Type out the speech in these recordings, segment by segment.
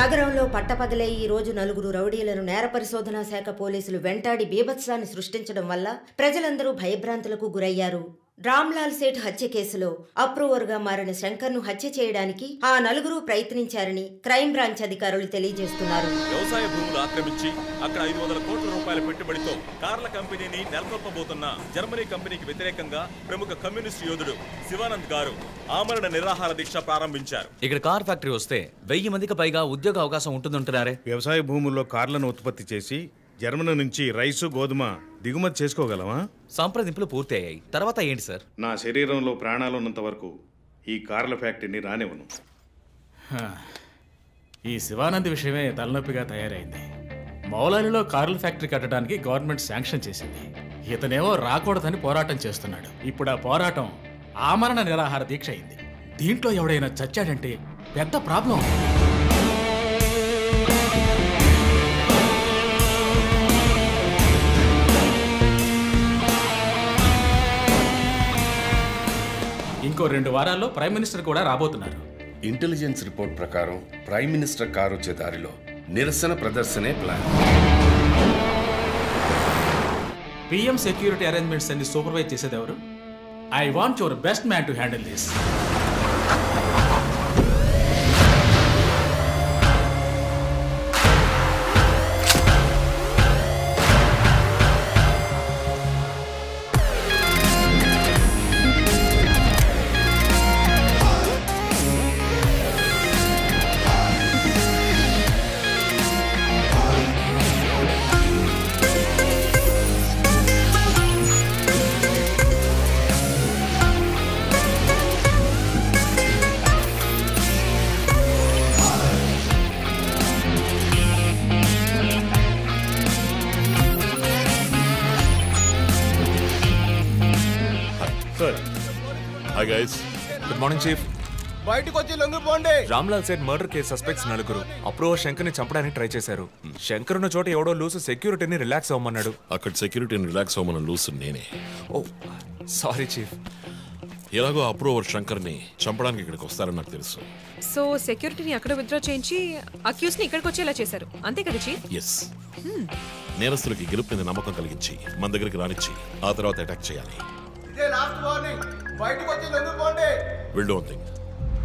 నగరంలో పట్టపగలే ఈ రోజు నలుగురు రౌడీలను నేర పరిశోధనా శాఖ పోలీసులు వెంటాడి బీభత్సాన్ని సృష్టించడం వల్ల ప్రజలందరూ భయభ్రాంతులకు గురయ్యారు. రామ్లాల్ సేఠ్ హత్య కేసులో అప్రూవర్గా మారిన శంకర్ను హత్య చేయడానికి ఆ నలుగురు ప్రయత్నించారని క్రైమ్ బ్రాంచ్ అధికారులు తెలియజేస్తున్నారు. వ్యవసాయ భూములు ఆక్రమించి అక్కడ 500 కోట్ల రూపాయల పెట్టుబడితో కార్ల కంపెనీని నెలకొల్పబోతున్న జర్మనీ కంపెనీకి వ్యతిరేకంగా ప్రముఖ కమ్యూనిస్ట్ యోధుడు శివానంద్ గారు ఆమరణ నిరాహార దీక్ష ప్రారంభించారు. ఇక్కడ కార్ ఫ్యాక్టరీ వస్తే 1000 మందికి పైగా ఉద్యోగ అవకాశం ఉంటుందంటున్నారే. వ్యవసాయ భూముల్లో కార్లను ఉత్పత్తి చేసి జర్మనీ నుంచి రైసు గోధుమ దిగుమతి చేసుకోగలమా? సంప్రదింపులు పూర్తయ్యాయి. తర్వాత ఏంటి సార్? నా శరీరంలో ప్రాణాలున్నంత వరకు ఈ కార్ల ఫ్యాక్టరీని రానివ్వను. ఈ శివానంద్ విషయమే తలనొప్పిగా తయారైంది. మౌలాలిలో కార్ల ఫ్యాక్టరీ కట్టడానికి గవర్నమెంట్ శాంక్షన్ చేసింది. ఇతనేమో రాకూడదని పోరాటం చేస్తున్నాడు. ఇప్పుడు ఆ పోరాటం ఆమరణ నిరాహార దీక్ష అయింది. దీంట్లో ఎవడైనా చచ్చాడంటే పెద్ద ప్రాబ్లం. ఇంకో 2 వారాల్లో ప్రైమ్ మినిస్టర్ కూడా రాబోతున్నారు. ఇంటెలిజెన్స్ రిపోర్ట్ ప్రకారం ప్రైమ్ మినిస్టర్ కారు వచ్చే దారిలో నిరసన ప్రదర్శనే ప్లాన్. పిఎం సెక్యూరిటీ అరేంజ్మెంట్స్ అన్ని సూపర్వైజ్ చేసేది ఎవరు? I want your best man to handle this. Hi guys. Good morning, Chief. బయటికి వచ్చి లొంగిపోండి. Ramlal Seth murder case suspects నలుగురు అప్రూవర్ శంకర్ని చంపడానికి ట్రై చేశారు. శంకర్ ఉన్న చోట ఎవడో లూసు సెక్యూరిటీని రిలాక్స్ అవ్వమన్నాడు. అక్కడ సెక్యూరిటీని రిలాక్స్ అవ్వమని లూసు నేనే. ఓ సారీ చీఫ్. ఎలాగో అప్రూవర్ శంకర్ని చంపడానికి ఇక్కడికి వస్తారని నాకు తెలుసు. సో సెక్యూరిటీని అక్కడ విత్డ్రా చేయించి అక్యూస్ని ఇక్కడికి వచ్చేలా చేశారు, అంతే కదా చీఫ్? ఎస్. నేరస్తులకి గెలుపు మీద నమ్మకం కలిగించి మన దగ్గరికి రానిచ్చి ఆ తర్వాత అటాక్ చేయాలి. ఇదే లాస్ట్ వార్నింగ్. బయటికి వచ్చి లొంగిపోండి. Will do one thing.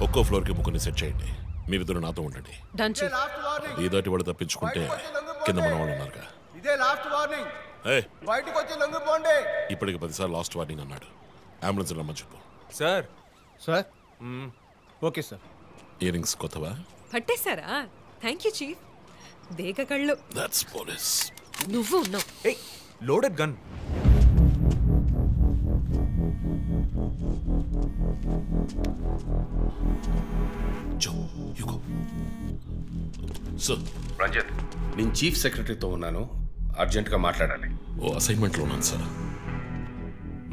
ఒక్కో ఫ్లోర్ కి ముగ్గురిని సెట్ చేయండి. మీరిద్దరు నాతో ఉండండి. Done chief. ఈ దాటి వాడు తప్పించుకుంటే కింద మన వాళ్ళు ఉన్నారుగా. ఇదే లాస్ట్ వార్నింగ్. బయటికి వచ్చి లొంగిపోండి. ఇప్పటికి 10 సార్లు లాస్ట్ వార్నింగ్ అన్నాడు. అంబులెన్స్ రమ్మని చెప్పు. Sir. Sir okay sir. Ear rings కొత్తవా? పట్టేశారా? Thank you chief. దేగ కళ్ళు. That's police. నువ్వు ఉన్నావు. ఏయ్, లోడెడ్ గన్. రంజిత్, నేను చీఫ్ సెక్రటరీతో ఉన్నాను. అర్జెంట్గా మాట్లాడాలి. ఓ అసైన్మెంట్లో ఉన్నాను సార్.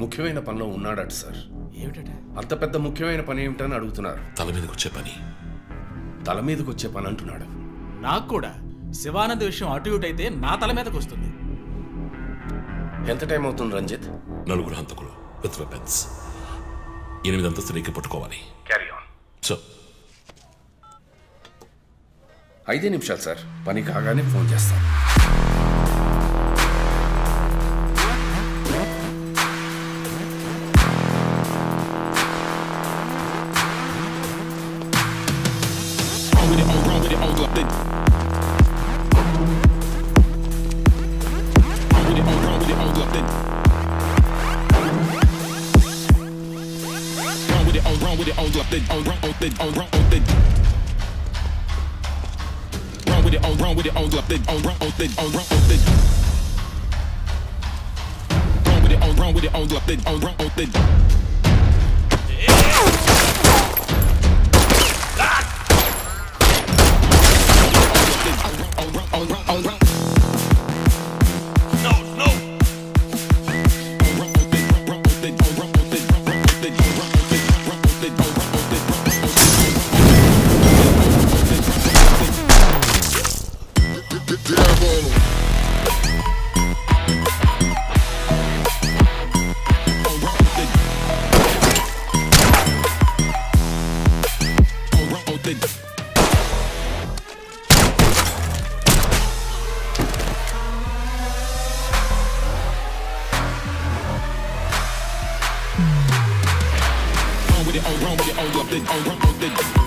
ముఖ్యమైన పనిలో ఉన్నాడట సార్. ఏమిటట? అంత పెద్ద ముఖ్యమైన పని ఏమిటని అడుగుతున్నారు. తల మీదకి వచ్చే పని. తల మీదకి వచ్చే పని అంటున్నాడు. నాకు కూడా శివానంద్ విషయం అటు ఇటు అయితే నా తల మీదకి వస్తుంది. ఎంత టైం అవుతుంది రంజిత్? 4 హంతకులు విత్ వెపన్స్. 8 అంతస్తులు ఎక్కి పట్టుకోవాలి. Carry on. సో 5 నిమిషాలు సార్. పని కాగానే ఫోన్ చేస్తాను.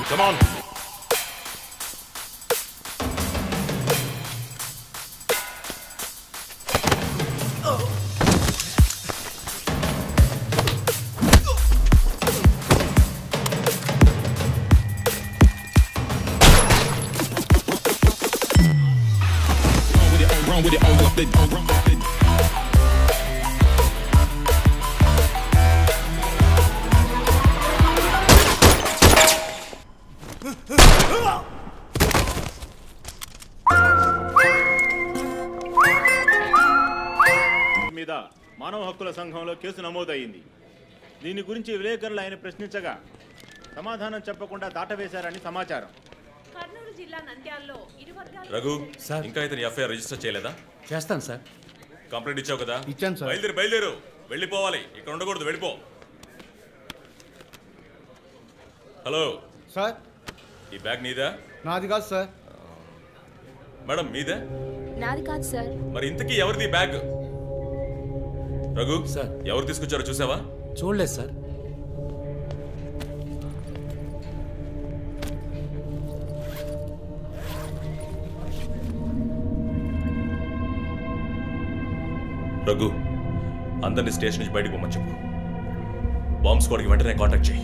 Come on. మీద మానవ హక్కుల సంఘంలో కేసు నమోదయ్యింది. దీని గురించి విలేకరులు ఆయన ప్రశ్నించగా సమాధానం చెప్పకుండా దాటవేశారని సమాచారం. కర్నూలు జిల్లా నంద్యాలలో రఘు సార్ ఇంకా ఇతని ఎఫ్ఐఆర్ రిజిస్టర్ చేయలేదా? చేస్తాను సార్. కంప్లైంట్ ఇచ్చావు కదా? ఇచ్చాను సార్. బయలుదేరు వెళ్ళిపోవాలి, ఇక్కడ ఉండకూడదు, వెళ్ళిపో. హలో సార్, ఈ బ్యాగ్ నీదా? నాది కాదు సార్. మేడం మీదే? నాది కాదు సార్. మరి ఇంతకీ ఎవరిది బ్యాగ్? రఘు సార్, ఎవరు తీసుకొచ్చారో చూసావా? చూడలేదు సార్. రఘు, అందరినీ స్టేషన్ నుంచి బయటకు పోమని చెప్పు. బాంబ్ స్క్వాడ్కి వెంటనే కాంటాక్ట్ చేయి.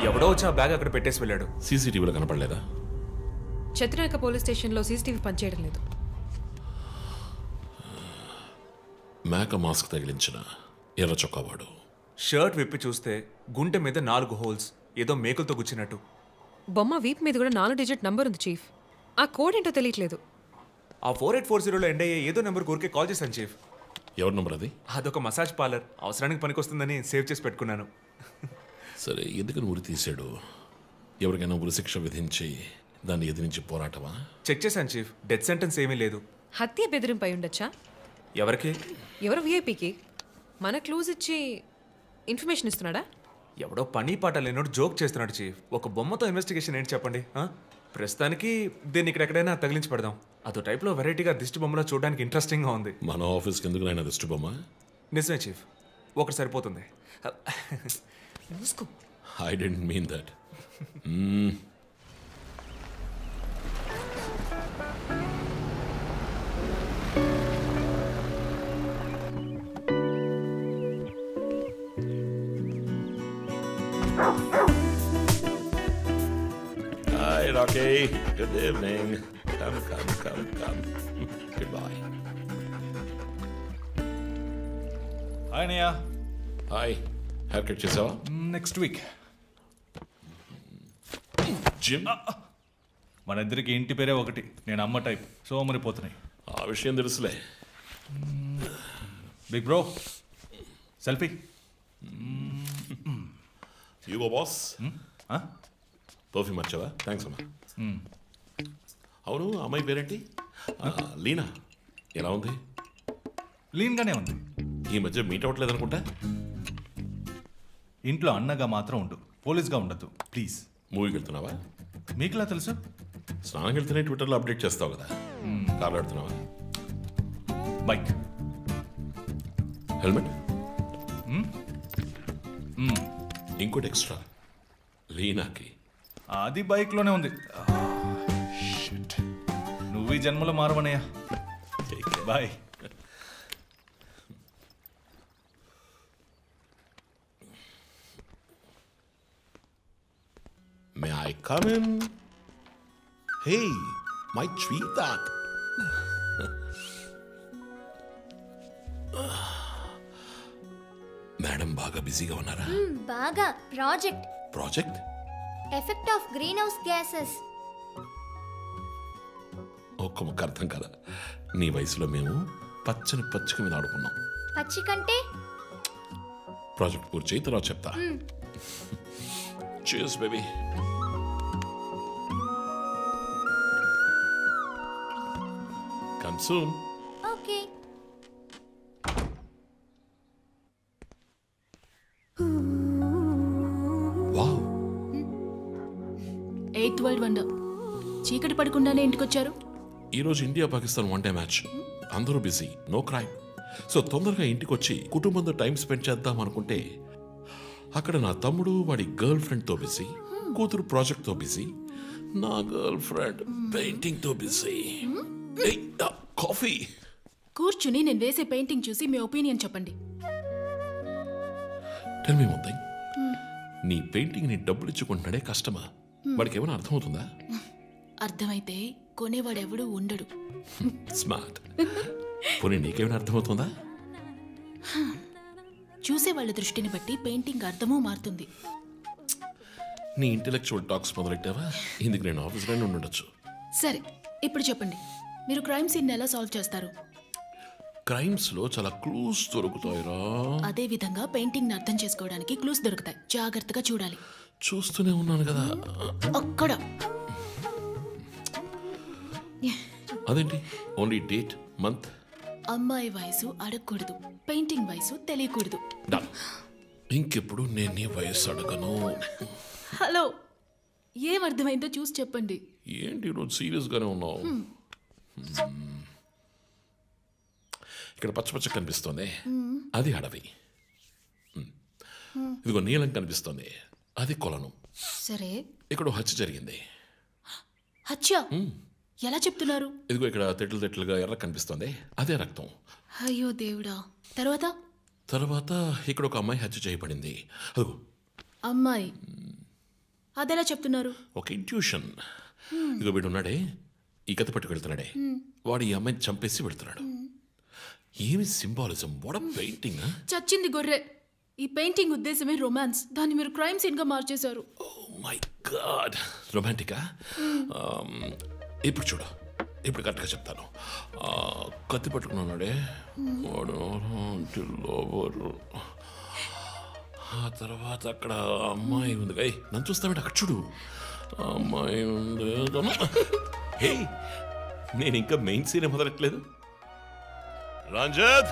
ఎవడో వచ్చి ఆ బ్యాగ్ అక్కడ పెట్టేసి వెళ్ళాడు. సీసీటీవీలో కనపడలేదా? చత్రనాయక పోలీస్ స్టేషన్లో సీసీటీవీ పనిచేయడం లేదు. మేక మాస్క్ తగిలించిన ఎర్ర చొక్కావాడు. షర్ట్ విప్పి చూస్తే గుంటె మీద 4 హోల్స్, ఏదో మేకులతో గుచ్చినట్టు. బొమ్మ వీప్ మీద కూడా 4 డిజిట్ నంబర్ ఉంది చీఫ్. ఆ కోడ్ ఏంటో తెలియట్లేదు. ఆ 4840లో ఎండ్ అయ్యే ఏదో నెంబర్ ఊరికే కాల్ చేశాను చీఫ్. ఎవరి నెంబర్ అది? అదొక మసాజ్ పార్లర్, అవసరానికి పనికొస్తుందని సేవ్ చేసి పెట్టుకున్నాను. సరే, ఎందుకని ఉరి తీశాడు? ఎవరికైనా ఉరి శిక్ష విధించి దాన్ని ఎదిరించి పోరాటమా? చెక్ చేశాను చీఫ్, డెత్ సెంటెన్స్ ఏమీ లేదు. హత్య బెదిరింపై ఉండొచ్చా? ఎవరికి? ఎవరు విఐపీకి? మన క్లూజ్ ఇచ్చి ఇన్ఫర్మేషన్ ఇస్తున్నాడా? ఎవడో పని పాట లేనోడు జోక్ చేస్తున్నాడు చీఫ్. ఒక బొమ్మతో ఇన్వెస్టిగేషన్ ఏంటి చెప్పండి. ప్రస్తుతానికి దీన్ని ఇక్కడ ఎక్కడైనా తగిలించి పెడదాం. అదో టైప్లో వెరైటీగా దిష్టి బొమ్మలో చూడడానికి ఇంట్రెస్టింగ్గా ఉంది. మన ఆఫీస్కి ఎందుకు నాయన దిష్టి బొమ్మ? నిజమే చీఫ్, ఒకటి సరిపోతుంది. I didn't mean that. Hi, Rocky. Good evening. Come. Goodbye. Hi, Nia. Hi. Hair cut చేసావా? Next week. జిమ్? మన ఇద్దరికి ఇంటి పేరే ఒకటి. నేను అమ్మ టైప్, సోమరిపోతున్నాయి. ఆ విషయం తెలుసులే. Big bro, selfie. ఇగో బాస్. పర్ఫ్యూమ్ వచ్చావా? థ్యాంక్స్ అమ్మా. అవును, అమ్మాయి పేరేంటి? లీనా. ఎలా ఉంది? లీన్గానే ఉంది. ఈ మధ్య మీట్ అవ్వట్లేదు అనుకుంటా. ఇంట్లో అన్నగా మాత్రం ఉండు, పోలీస్గా ఉండద్దు ప్లీజ్. మూవీకి వెళ్తున్నావా? మీకులా తెలుసు? స్నానం వెళ్తేనే ట్విట్టర్లో అప్డేట్ చేస్తావు కదా. కార్లో వెళ్తున్నావా? బైక్. హెల్మెట్? ఇంకోటి ఎక్స్ట్రా లీనాకి. అది బైక్లోనే ఉంది. నువ్వు ఈ జన్మలో మారవనయ్యా. Bye. May I come in? Hey, my sweetheart. Madam బాగా బిజీగా ఉన్నారా? బాగా. Project effect of green house gases. ఒక్క ముక్క అర్థం కదా. నీ వయసులో మేము పచ్చని పచ్చిక మీద ఆడుకున్నాం. పచ్చికంటే ప్రాజెక్ట్ పూర్తి చేయి తర్వాత చెప్తా. Cheers, baby. Come soon. Okay. Wow. 8th world wonder. చీకటి పడకుండానే ఇంటికొచ్చారు. ఈరోజు India Pakistan one day match. అందరూ బిజీ, నో క్రైమ్. సో తొందరగా ఇంటికి వచ్చి కుటుంబంతో టైం స్పెండ్ చేద్దాం అనుకుంటే అక్కడ నా తమ్ముడు వాడి గర్ల్ ఫ్రెండ్తో బిజీ, కూతురు ప్రాజెక్ట్తో బిజీ, నా గర్ల్ ఫ్రెండ్ పెయింటింగ్తో బిజీ. కాఫీ. కూర్చుని నేను వేసే పెయింటింగ్ చూసి మీ ఒపీనియన్ చెప్పండి. Tell me one thing. నీ పెయింటింగ్ ని డబ్బులు ఇచ్చుకుంటున్నాడే కష్టమా? వాడికి ఏమైనా అర్థమవుతుందా? అర్థమైతే కొనేవాడెవడూ ఉండడు. స్మార్ట్. పోనీ నీకేమైనా అర్థమవుతుందా? చూసే వాళ్ళ దృష్టిని బట్టి పెయింటింగ్ అర్థమూ మారుతుంది. నీ ఇంటెలెక్చువల్ టాక్స్ మొదలెట్టావా? ఇందుకు నేను ఆఫీస్లోనే ఉండొచ్చు. సరే, ఇప్పుడు చెప్పండి, మీరు క్రైమ్ సీన్ ఎలా సాల్వ్ చేస్తారు? క్రైమ్స్ లో చాలా క్లూస్ దొరుకుతాయిరా. అదే విధంగా పెయింటింగ్ ని అర్థం చేసుకోవడానికి క్లూస్ దొరుకుతాయి. జాగ్రత్తగా చూడాలి. చూస్తూనే ఉన్నాను కదా. అక్కడ అదేంటి? Only date, month. అమ్మాయి వయసు అడగకూడదు, పెయింటింగ్ వయసు తెలియకూడదు. ఇంకెప్పుడు నేను నీ వయసు అడగను. హలో, ఏం అర్థమైందో చూసి చెప్పండి. ఏంటి ఈరోజు సీరియస్ గానే ఉన్నావు? ఇక్కడ పచ్చ పచ్చ కనిపిస్తోంది, అది అడవి. ఇదిగో నీలం కనిపిస్తోంది, అది కొలను. సరే, ఇక్కడ హత్య జరిగింది. హత్య ఎలా చెప్తున్నారు? ఇదిగో ఇక్కడ తెట్లు తెట్లుగా ఎర్ర కనిపిస్తోంది, అదే రక్తం. అయ్యో దేవుడా. తర్వాత ఇక్కడ ఒక అమ్మాయి హత్య చేయబడింది. అదిగో అమ్మాయి, అదెలా చెప్తున్నారు? ఒక ఇంట్యూషన్. ఇదిగో వీడు ఉన్నాడే, ఈ కథ పట్టుకు వెళ్తున్నాడే, వాడు ఈ అమ్మాయిని చంపేసి వెళ్తున్నాడు. ఏమి సింబాలిజం, వాట్ అ పెయింటింగ్. చచ్చింది గొర్రె. ఈ పెయింటింగ్ ఉద్దేశమే రొమాన్స్, దాన్ని మీరు క్రైమ్ సీన్ గా మార్చేశారు. ఓ మై గాడ్, రొమాంటికా? ఇప్పుడు చూడు, ఇప్పుడు కరెక్ట్గా చెప్తాను. కత్తి పట్టుకున్నాడే వాడు, ఆ తర్వాత అక్కడ అమ్మాయి ఉంది. నన్ను చూస్తామంటే అక్కడ చూడు, అమ్మాయి ఉంది. హే, నేను ఇంకా మెయిన్ సీన్ మొదలట్లేదు. రంజిత్.